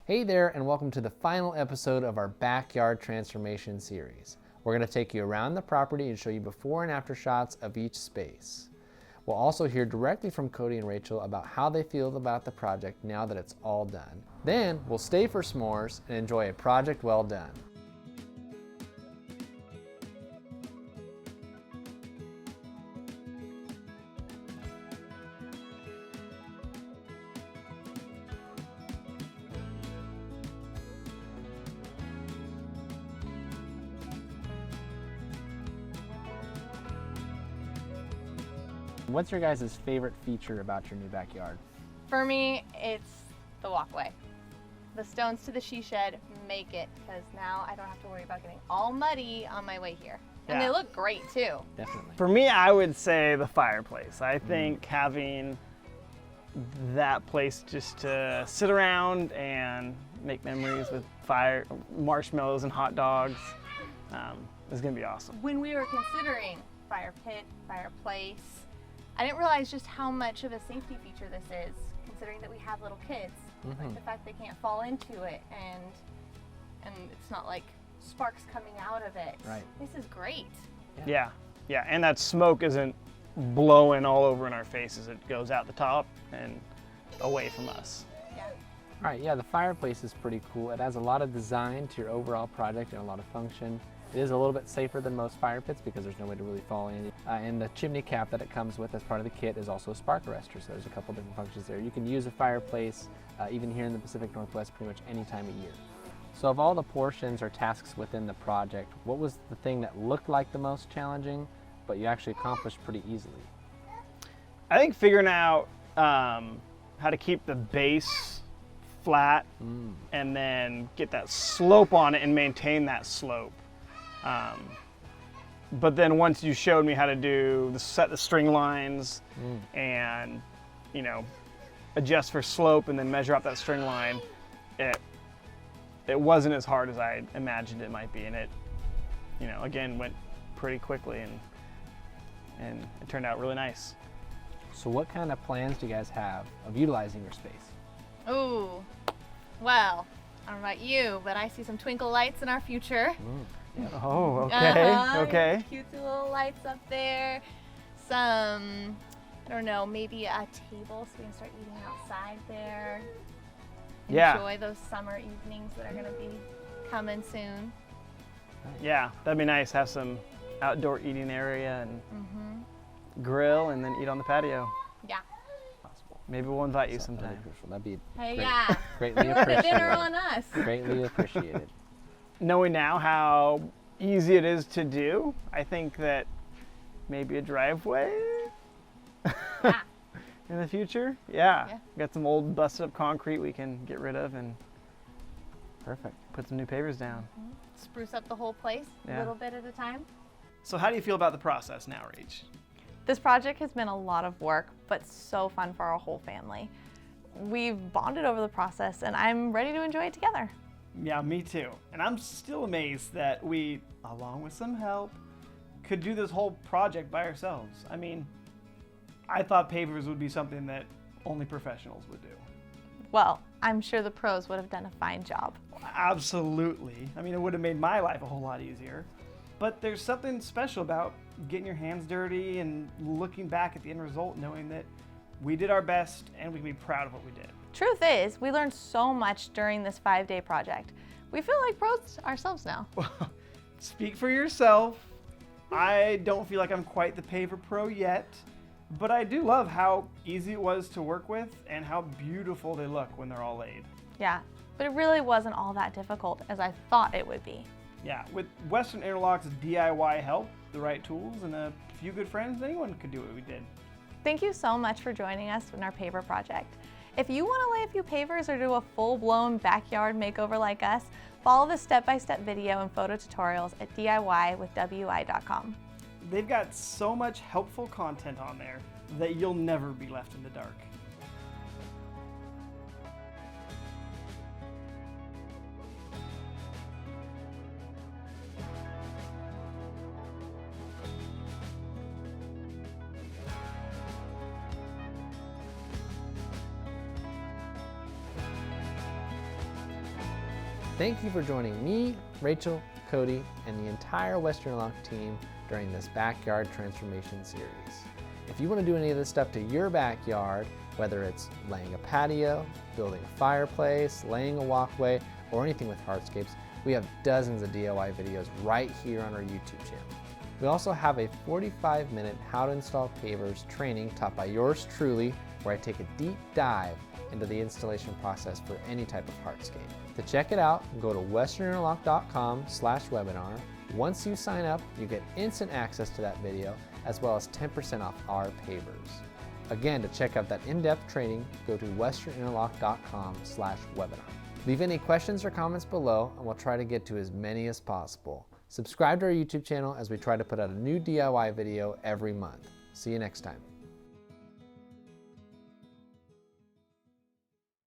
Hey there, and welcome to the final episode of our Backyard Transformation series. We're going to take you around the property and show you before and after shots of each space. We'll also hear directly from Cody and Rachel about how they feel about the project now that it's all done. Then we'll stay for s'mores and enjoy a project well done. What's your guys' favorite feature about your new backyard? For me, it's the walkway. The stones to the she shed make it, because now I don't have to worry about getting all muddy on my way here. And they look great too. Definitely. For me, I would say the fireplace. I think having that place just to sit around and make memories with fire, marshmallows and hot dogs is gonna be awesome. When we were considering fire pit, fireplace, I didn't realize just how much of a safety feature this is, considering that we have little kids. Like the fact they can't fall into it, and it's not like sparks coming out of it. Right. This is great. Yeah, and that smoke isn't blowing all over in our faces. It goes out the top and away from us. Yeah. All right, yeah, the fireplace is pretty cool. It adds a lot of design to your overall project and a lot of function. It is a little bit safer than most fire pits because there's no way to really fall in. And the chimney cap that it comes with as part of the kit is also a spark arrestor, so there's a couple different functions there. You can use a fireplace even here in the Pacific Northwest pretty much any time of year. So of all the portions or tasks within the project, what was the thing that looked like the most challenging, but you actually accomplished pretty easily? I think figuring out how to keep the base flat and then get that slope on it and maintain that slope. But then once you showed me how to set the string lines and, adjust for slope and then measure out that string line, it wasn't as hard as I imagined it might be. And it, again, went pretty quickly and it turned out really nice. So what kind of plans do you guys have of utilizing your space? Ooh, well, I don't know about you, but I see some twinkle lights in our future. Oh, okay, okay. Cute little lights up there. Some, I don't know, maybe a table so we can start eating outside there. Yeah. Enjoy those summer evenings that are going to be coming soon. Yeah, that'd be nice. Have some outdoor eating area and grill and then eat on the patio. Yeah. Possible. Maybe we'll invite you sometime. That'd be Hey, great, yeah. greatly Put a appreciated. dinner on us. Greatly appreciated. Knowing now how easy it is to do, I think that maybe a driveway Yeah. in the future. Yeah. Yeah. Got some old busted up concrete we can get rid of and Perfect. put some new pavers down. Spruce up the whole place a Yeah. little bit at a time. So how do you feel about the process now, Rach? This project has been a lot of work, but so fun for our whole family. We've bonded over the process, and I'm ready to enjoy it together. Yeah, me too. And I'm still amazed that we, along with some help, could do this whole project by ourselves. I mean, I thought pavers would be something that only professionals would do. Well, I'm sure the pros would have done a fine job. Absolutely. I mean, it would have made my life a whole lot easier. But there's something special about getting your hands dirty and looking back at the end result, knowing that we did our best and we can be proud of what we did. Truth is, we learned so much during this 5-day project. We feel like pros ourselves now. Speak for yourself. I don't feel like I'm quite the paver pro yet, but I do love how easy it was to work with and how beautiful they look when they're all laid. Yeah, but it really wasn't all that difficult as I thought it would be. Yeah, with Western Interlock's DIY help, the right tools, and a few good friends, anyone could do what we did. Thank you so much for joining us in our paver project. If you want to lay a few pavers or do a full-blown backyard makeover like us, follow the step-by-step video and photo tutorials at DIYwithWI.com. They've got so much helpful content on there that you'll never be left in the dark. Thank you for joining me, Rachel, Cody, and the entire Western Interlock team during this backyard transformation series. If you want to do any of this stuff to your backyard, whether it's laying a patio, building a fireplace, laying a walkway, or anything with hardscapes, we have dozens of DIY videos right here on our YouTube channel. We also have a 45-minute how to install pavers training taught by yours truly, where I take a deep dive into the installation process for any type of hardscape. To check it out, go to westerninterlock.com/webinar. Once you sign up, you get instant access to that video, as well as 10% off our pavers. Again, to check out that in-depth training, go to westerninterlock.com/webinar. Leave any questions or comments below, and we'll try to get to as many as possible. Subscribe to our YouTube channel as we try to put out a new DIY video every month. See you next time.